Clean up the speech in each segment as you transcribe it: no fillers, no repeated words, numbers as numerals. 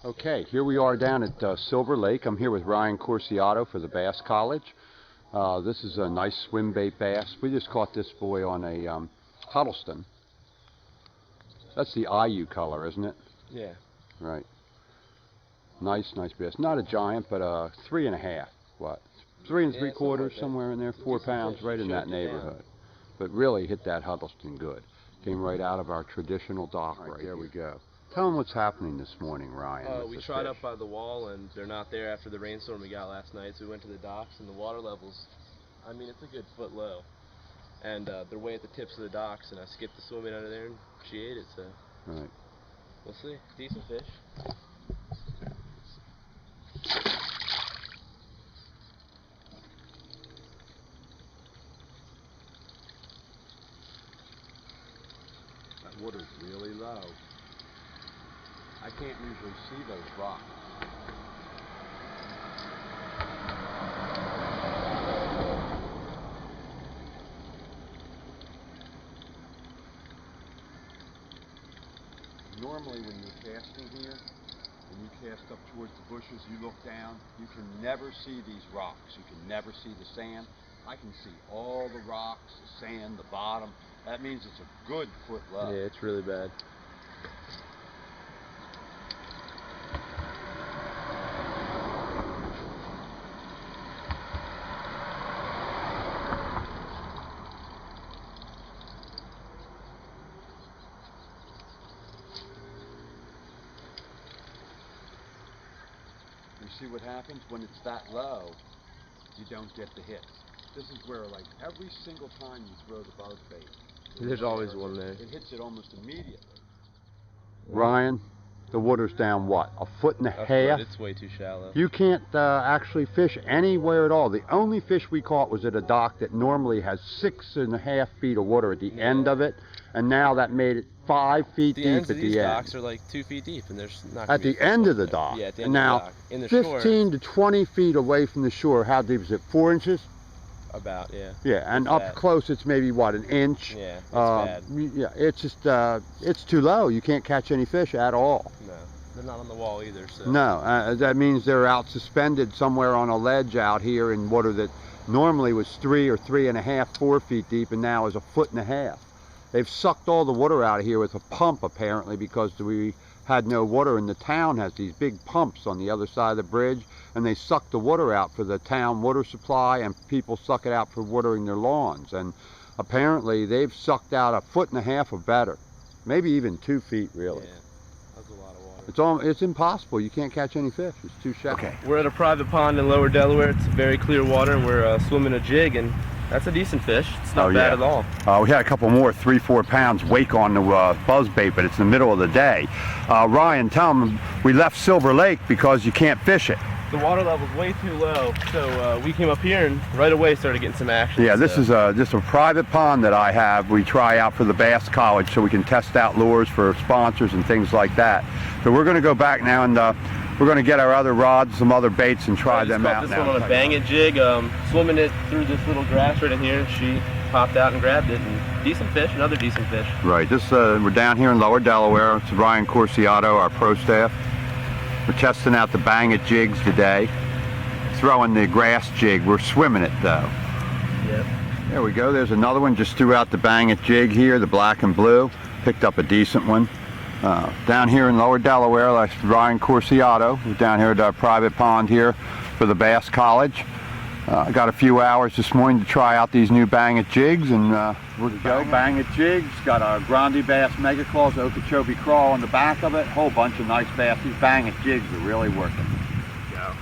Okay, here we are down at Silver Lake. I'm here with Ryan Corsiato for the Bass College. This is a nice swim bait bass. We just caught this boy on a Huddleston. That's the IU color, isn't it? Yeah. Right. Nice bass. Not a giant, but a 3.5. What? 3 3/4, like somewhere in there. 4 pounds, right in that neighborhood. But really hit that Huddleston good. Came right out of our traditional dock. Right, there we go. Tell them what's happening this morning, Ryan. We tried up by the wall, and they're not there after the rainstorm we got last night, so we went to the docks, and the water levels, I mean, it's a good foot low. And they're way at the tips of the docks, and I skipped the swimming under there, and she ate it, so right. We'll see. Decent fish. That water's really low. I can't usually see those rocks. Normally when you're casting here, and you cast up towards the bushes, you look down, you can never see these rocks. You can never see the sand. I can see all the rocks, the sand, the bottom. That means it's a good foot low. Yeah, it's really bad. You see what happens when it's that low, you don't get the hits. This is where, like, every single time you throw the buzz bait, there's always one there. It hits it almost immediately. Ryan, the water's down what, a foot and a half? It's way too shallow. You can't actually fish anywhere at all. The only fish we caught was at a dock that normally has 6.5 feet of water at the end of it, and now that made it 5 feet deep at the end. These docks are like 2 feet deep, and there's not at the end of the dock. Yeah, at the end now, of the dock. In the 15 to 20 feet away from the shore, how deep is it? 4 inches? About, yeah. Yeah, and up close it's maybe what, an inch? Yeah, it's bad. Yeah, it's just it's too low. You can't catch any fish at all. No, they're not on the wall either. So. No, that means they're out suspended somewhere on a ledge out here in water that normally was 3 or 3.5, 4 feet deep, and now is a foot and a half. They've sucked all the water out of here with a pump apparently because we had no water, and the town has these big pumps on the other side of the bridge, and they suck the water out for the town water supply, and people suck it out for watering their lawns. And apparently they've sucked out a foot and a half or better, maybe even 2 feet really. Yeah, that's a lot of water. It's impossible. You can't catch any fish. It's too shallow. Okay. We're at a private pond in Lower Delaware. It's very clear water, and we're swimming a jig, and that's a decent fish. It's not bad at all. We had a couple more 3-4 pounds wake on the buzz bait, but it's in the middle of the day. Ryan, tell them we left Silver Lake because you can't fish it. The water level's way too low, so we came up here and right away started getting some action. Yeah, this is just a private pond that I have. We try out for the Bass College so we can test out lures for sponsors and things like that. So we're going to go back now and we're going to get our other rods, some other baits, and try them out now. This one on a Bang It jig, swimming it through this little grass right in here, and she popped out and grabbed it, and decent fish, another decent fish. Right, we're down here in Lower Delaware. It's Ryan Corsiato, our pro staff. We're testing out the Bang It jigs today. Throwing the grass jig, we're swimming it though. Yep. There we go, there's another one. Just threw out the Bang It jig here, the black and blue. Picked up a decent one. Down here in Lower Delaware, that's Ryan Corsiato. We're down here at our private pond here for the Bass College. I got a few hours this morning to try out these new Bang It jigs, and we're to go. Bang It jigs, got a Grande Bass Mega Claws, Okeechobee Crawl on the back of it, whole bunch of nice bass. These Bang It jigs are really working. Go.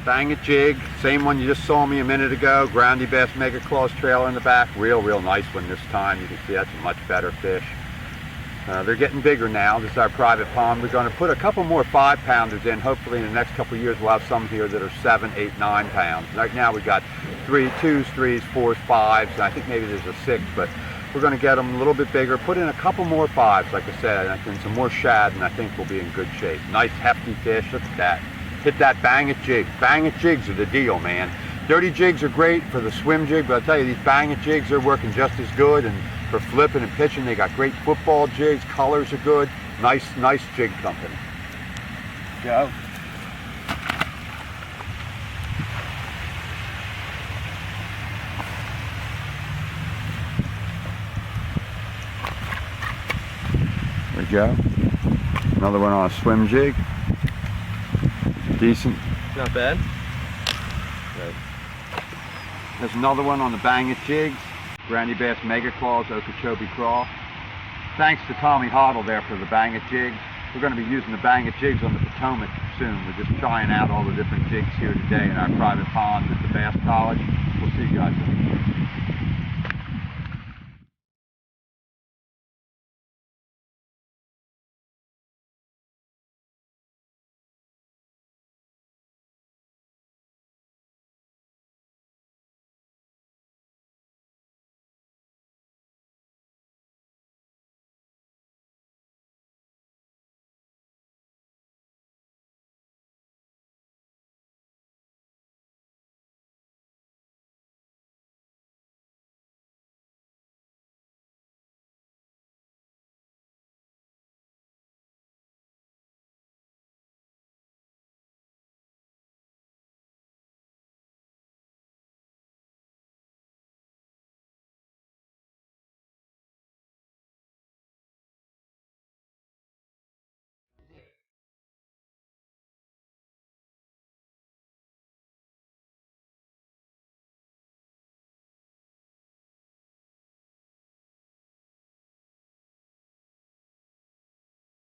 Bang It jig, same one you just saw me a minute ago, Grande Bass Mega Claws trailer in the back, real nice one this time. You can see that's a much better fish. They're getting bigger now. This is our private pond. We're going to put a couple more 5-pounders in. Hopefully in the next couple of years we'll have some here that are 7, 8, 9 pounds. Right now we got 2s, 3s, 4s, 5s, and I think maybe there's a 6, but we're going to get them a little bit bigger. Put in a couple more 5s, like I said, and some more shad, and I think we'll be in good shape. Nice hefty fish. Look at that. Hit that Bang It jig. Bang It jigs are the deal, man. Dirty jigs are great for the swim jig, but I'll tell you, these Bang It jigs are working just as good, and for flipping and pitching, they got great football jigs, colors are good, nice jig company. Go. There we go. Another one on a swim jig. Decent. Not bad. Right. There's another one on the Bang It jigs. Granny Bass Mega Claws, Okeechobee Crawl. Thanks to Tommy Hoddle there for the Bang It jigs. We're going to be using the Bang It jigs on the Potomac soon. We're just trying out all the different jigs here today in our private ponds at the Bass College. We'll see you guys soon.